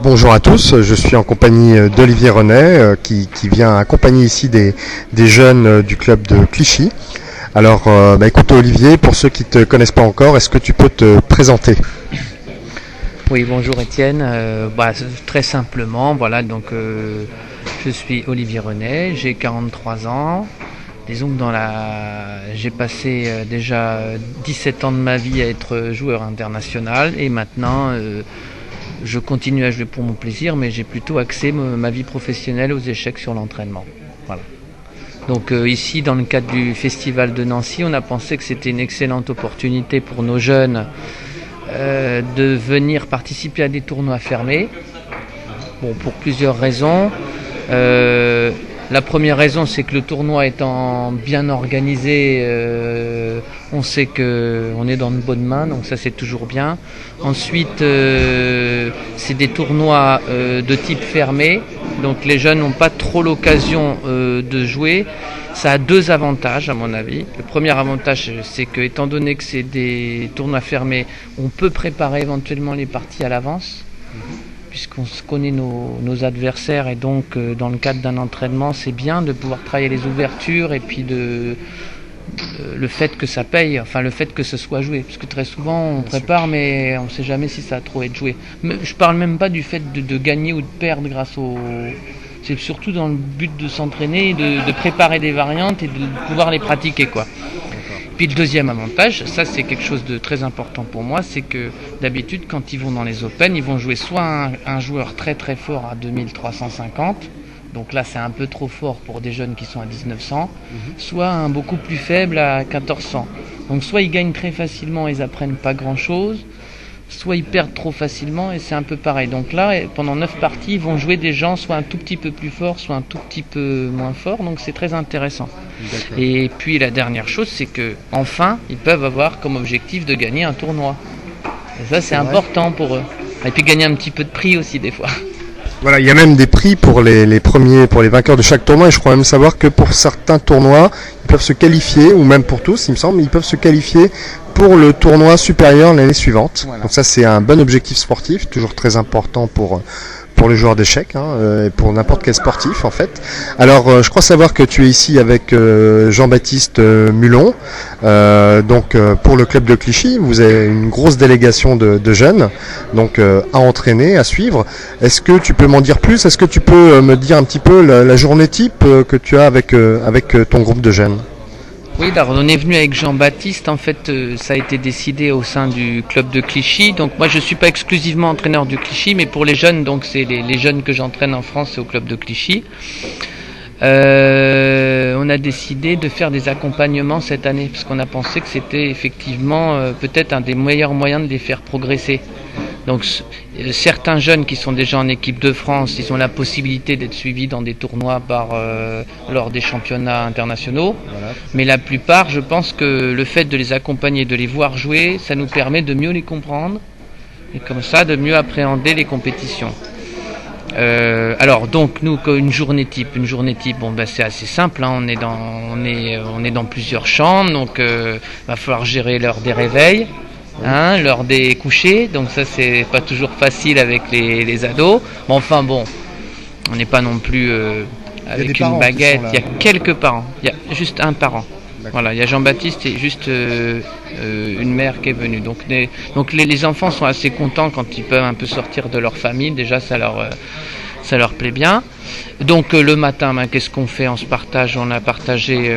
bonjour à tous, je suis en compagnie d'Olivier Renet qui vient accompagner ici des jeunes du club de Clichy. Alors écoute Olivier, pour ceux qui ne te connaissent pas encore, est-ce que tu peux te présenter ? Oui, bonjour Étienne. Très simplement, je suis Olivier Renet, j'ai 43 ans. Disons que j'ai passé déjà 17 ans de ma vie à être joueur international et maintenant je continue à jouer pour mon plaisir, mais j'ai plutôt axé ma vie professionnelle aux échecs sur l'entraînement. Voilà. Donc ici, dans le cadre du Festival de Nancy, on a pensé que c'était une excellente opportunité pour nos jeunes de venir participer à des tournois fermés. Bon, pour plusieurs raisons. La première raison, c'est que le tournoi étant bien organisé, on sait qu'on est dans de bonnes mains, donc ça c'est toujours bien. Ensuite, c'est des tournois de type fermé, donc les jeunes n'ont pas trop l'occasion de jouer. Ça a deux avantages à mon avis. Le premier avantage, c'est que étant donné que c'est des tournois fermés, on peut préparer éventuellement les parties à l'avance. Puisqu'on connaît nos adversaires et donc dans le cadre d'un entraînement, c'est bien de pouvoir travailler les ouvertures et puis le fait que ça paye, enfin le fait que ce soit joué. Parce que très souvent on prépare mais on ne sait jamais si ça a trop été joué. Mais je parle même pas du fait de gagner ou de perdre grâce au... C'est surtout dans le but de s'entraîner, de préparer des variantes et de pouvoir les pratiquer quoi. Puis le deuxième avantage, ça c'est quelque chose de très important pour moi, c'est que d'habitude quand ils vont dans les Open, ils vont jouer soit un joueur très très fort à 2350, donc là c'est un peu trop fort pour des jeunes qui sont à 1900, soit un beaucoup plus faible à 1400. Donc soit ils gagnent très facilement et ils apprennent pas grand chose, soit ils perdent trop facilement et c'est un peu pareil. Donc là, pendant 9 parties, ils vont jouer des gens soit un tout petit peu plus forts, soit un tout petit peu moins forts, donc c'est très intéressant. D'accord. Et puis la dernière chose, c'est que enfin, ils peuvent avoir comme objectif de gagner un tournoi. Et ça, c'est important pour eux. Et puis gagner un petit peu de prix aussi des fois. Voilà, il y a même des prix pour les premiers, pour les vainqueurs de chaque tournoi, et je crois même savoir que pour certains tournois, ils peuvent se qualifier, ou même pour tous, il me semble, ils peuvent se qualifier pour le tournoi supérieur l'année suivante. Voilà. Donc ça, c'est un bon objectif sportif, toujours très important pour les joueurs d'échecs, et pour n'importe quel sportif en fait. Alors je crois savoir que tu es ici avec Jean-Baptiste Mulon, pour le club de Clichy. Vous avez une grosse délégation de jeunes, donc à entraîner, à suivre. Est-ce que tu peux m'en dire plus ? Est-ce que tu peux me dire un petit peu la journée type que tu as avec ton groupe de jeunes ? Oui, alors on est venu avec Jean-Baptiste, en fait ça a été décidé au sein du club de Clichy, donc moi je ne suis pas exclusivement entraîneur du Clichy, mais pour les jeunes, donc c'est les jeunes que j'entraîne en France, c'est au club de Clichy. On a décidé de faire des accompagnements cette année, parce qu'on a pensé que c'était effectivement peut-être un des meilleurs moyens de les faire progresser. Donc certains jeunes qui sont déjà en équipe de France, ils ont la possibilité d'être suivis dans des tournois lors des championnats internationaux. Voilà. Mais la plupart, je pense que le fait de les accompagner, de les voir jouer, ça nous permet de mieux les comprendre et comme ça de mieux appréhender les compétitions. Alors donc nous une journée type, c'est assez simple, on est dans plusieurs chambres, donc va falloir gérer l'heure des réveils. L'heure des couchers, donc ça c'est pas toujours facile avec les ados, mais enfin bon, on n'est pas non plus avec une baguette, il y a quelques parents, il y a juste un parent. D'accord. Voilà, il y a Jean-Baptiste et juste une mère qui est venue. Donc les enfants sont assez contents quand ils peuvent un peu sortir de leur famille, déjà ça leur plaît bien. Donc le matin, qu'est-ce qu'on fait ? On se partage, on a partagé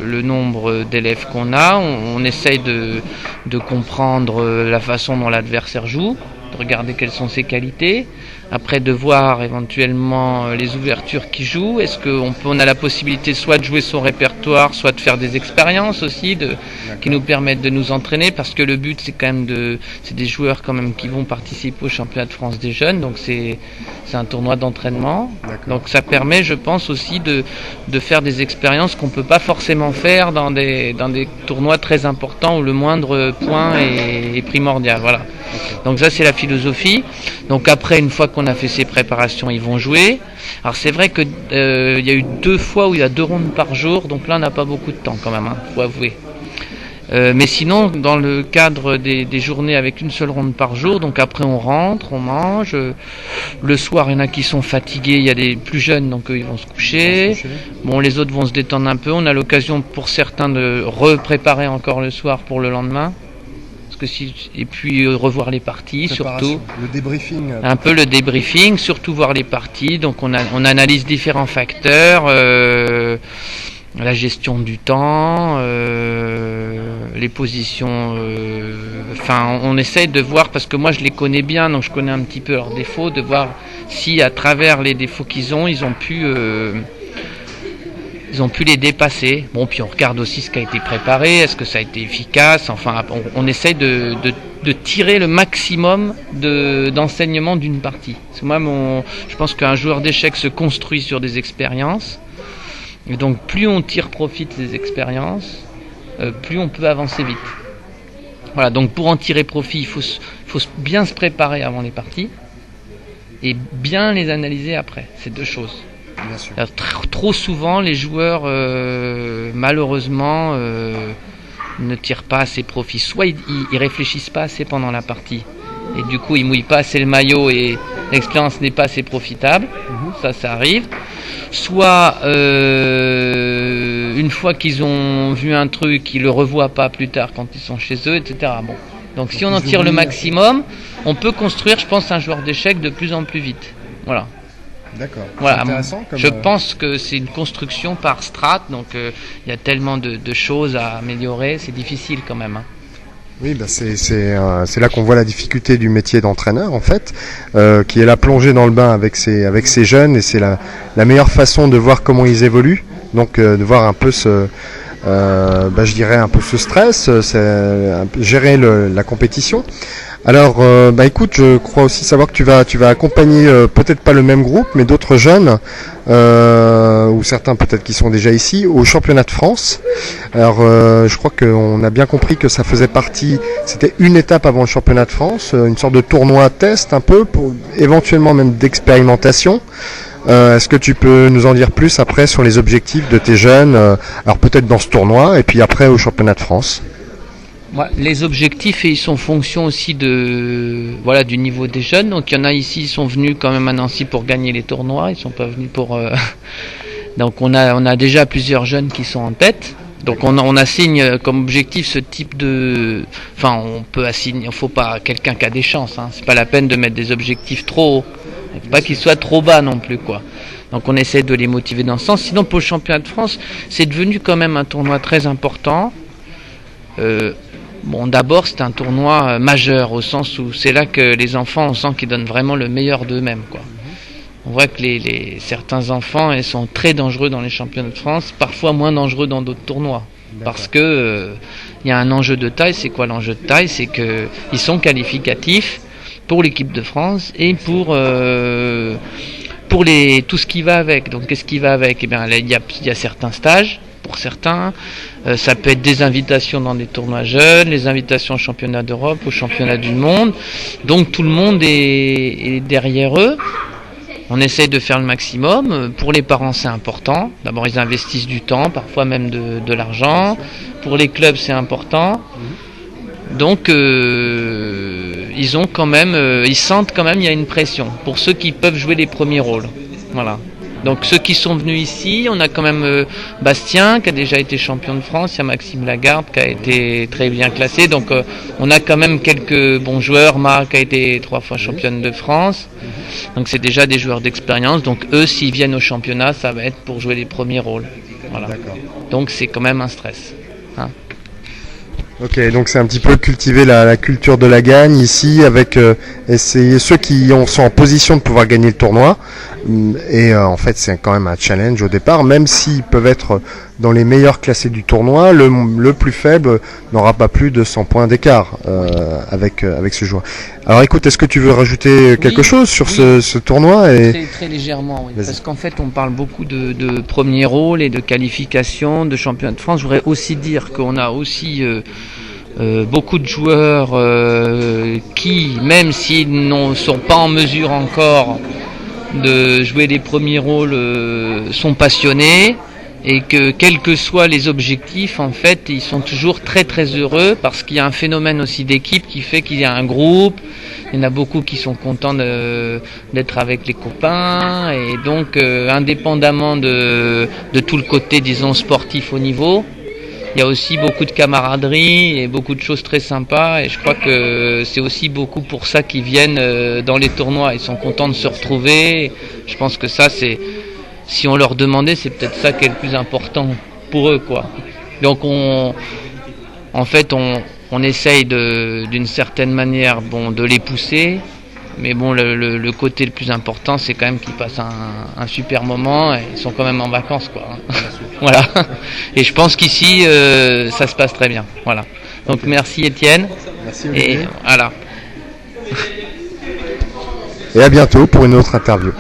le nombre d'élèves qu'on a, on essaye de comprendre la façon dont l'adversaire joue, de regarder quelles sont ses qualités, après de voir éventuellement les ouvertures qu'il joue. Est-ce qu'on a la possibilité soit de jouer son répertoire, soit de faire des expériences aussi qui nous permettent de nous entraîner, parce que le but c'est quand même c'est des joueurs quand même qui vont participer au championnat de France des jeunes, donc c'est un tournoi d'entraînement. D'accord. Donc ça permet, je pense aussi de faire des expériences qu'on peut pas forcément faire dans des tournois très importants où le moindre point est primordial. Voilà. Okay. Donc ça c'est la philosophie. Donc après, une fois qu'on a fait ces préparations, ils vont jouer. Alors c'est vrai que il y a eu 2 fois où il y a 2 rondes par jour, donc là on n'a pas beaucoup de temps quand même, faut avouer. Mais sinon, dans le cadre des journées avec une seule ronde par jour, donc après on rentre, on mange. Le soir, il y en a qui sont fatigués, il y a des plus jeunes, donc ils vont se coucher. Bon, les autres vont se détendre un peu. On a l'occasion pour certains de repréparer encore le soir pour le lendemain. Et puis revoir les parties, surtout. Le débriefing. Un peu le débriefing, surtout voir les parties. Donc on analyse différents facteurs. La gestion du temps, les positions, on essaye de voir, parce que moi je les connais bien, donc je connais un petit peu leurs défauts, de voir si à travers les défauts qu'ils ont, ils ont pu les dépasser. Bon, puis on regarde aussi ce qui a été préparé, est-ce que ça a été efficace, enfin on essaye de tirer le maximum d'enseignement d'une partie. Parce que moi, je pense qu'un joueur d'échecs se construit sur des expériences. Et donc plus on tire profit des expériences, plus on peut avancer vite. Voilà, donc pour en tirer profit, il faut bien se préparer avant les parties et bien les analyser après. C'est deux choses. Bien sûr. Alors, trop souvent, les joueurs, malheureusement, ne tirent pas assez profit. Soit ils réfléchissent pas assez pendant la partie et du coup ils mouillent pas assez le maillot et l'expérience n'est pas assez profitable. Ça arrive. Soit une fois qu'ils ont vu un truc, ils le revoient pas plus tard quand ils sont chez eux, etc. Bon. Donc si on en tire le maximum, on peut construire, je pense, un joueur d'échecs de plus en plus vite. Voilà. D'accord. Voilà. Je pense que c'est une construction par strat, donc il y a tellement de choses à améliorer, c'est difficile quand même. Hein. Oui, c'est là qu'on voit la difficulté du métier d'entraîneur, en fait, qui est la plongée dans le bain avec ces jeunes, et c'est la meilleure façon de voir comment ils évoluent, donc de voir un peu je dirais un peu ce stress, gérer la compétition. Alors, écoute, je crois aussi savoir que tu vas accompagner peut-être pas le même groupe, mais d'autres jeunes, ou certains peut-être qui sont déjà ici, au championnat de France. Alors, je crois qu'on a bien compris que ça faisait partie, c'était une étape avant le championnat de France, une sorte de tournoi test un peu, pour éventuellement même d'expérimentation. Est-ce que tu peux nous en dire plus après sur les objectifs de tes jeunes, alors peut-être dans ce tournoi et puis après au championnat de France? Les objectifs, ils sont en fonction aussi du niveau des jeunes. Donc il y en a ici, ils sont venus quand même à Nancy pour gagner les tournois. Ils sont pas venus pour. Donc on a déjà plusieurs jeunes qui sont en tête. Donc on assigne comme objectif ce type de. Enfin, on peut assigner. Il faut pas quelqu'un qui a des chances. Hein. C'est pas la peine de mettre des objectifs trop hauts. Il faut pas qu'ils soient trop bas non plus, quoi. Donc on essaie de les motiver dans ce sens. Sinon pour le championnat de France, c'est devenu quand même un tournoi très important. D'abord, c'est un tournoi majeur, au sens où c'est là que les enfants, on sent qu'ils donnent vraiment le meilleur d'eux-mêmes, quoi. On voit que certains enfants, ils sont très dangereux dans les championnats de France, parfois moins dangereux dans d'autres tournois. D'accord. Parce que y a un enjeu de taille. C'est quoi l'enjeu de taille? C'est qu'ils sont qualificatifs pour l'équipe de France et pour tout ce qui va avec. Donc qu'est-ce qui va avec? Il y a certains stages. Pour certains, ça peut être des invitations dans des tournois jeunes, les invitations au championnat d'Europe, au championnat du monde. Donc tout le monde est derrière eux. On essaie de faire le maximum. Pour les parents, c'est important. D'abord, ils investissent du temps, parfois même de l'argent. Pour les clubs, c'est important. Donc ils sentent quand même il y a une pression pour ceux qui peuvent jouer les premiers rôles. Voilà. Donc ceux qui sont venus ici, on a quand même Bastien qui a déjà été champion de France, il y a Maxime Lagarde qui a été très bien classé, donc on a quand même quelques bons joueurs, Marc a été 3 fois championne de France, donc c'est déjà des joueurs d'expérience, donc eux s'ils viennent au championnat, ça va être pour jouer les premiers rôles. Voilà. Donc c'est quand même un stress. Hein. Ok, donc c'est un petit peu cultiver la culture de la gagne ici, avec essayer ceux qui sont en position de pouvoir gagner le tournoi. Et en fait, c'est quand même un challenge au départ, même s'ils peuvent être dans les meilleurs classés du tournoi, le plus faible n'aura pas plus de 100 points d'écart avec ce joueur. Alors écoute, est-ce que tu veux rajouter quelque chose sur ce tournoi? Très légèrement, oui. Parce qu'en fait, on parle beaucoup de premier rôle et de qualification, de championnat de France. Je voudrais aussi dire qu'on a aussi beaucoup de joueurs qui, même s'ils ne sont pas en mesure encore de jouer les premiers rôles, sont passionnés et que quels que soient les objectifs, en fait, ils sont toujours très très heureux parce qu'il y a un phénomène aussi d'équipe qui fait qu'il y a un groupe. Il y en a beaucoup qui sont contents d'être avec les copains et donc indépendamment de tout le côté, disons, sportif au niveau, il y a aussi beaucoup de camaraderie et beaucoup de choses très sympas et je crois que c'est aussi beaucoup pour ça qu'ils viennent dans les tournois. Ils sont contents de se retrouver. Je pense que ça, c'est, si on leur demandait, c'est peut-être ça qui est le plus important pour eux, quoi. Donc on essaye d'une certaine manière, de les pousser, mais le côté le plus important, c'est quand même qu'ils passent un super moment et ils sont quand même en vacances, quoi. Voilà. Et je pense qu'ici, ça se passe très bien. Voilà. Donc merci Étienne. Merci Olivier. Et voilà. Et à bientôt pour une autre interview.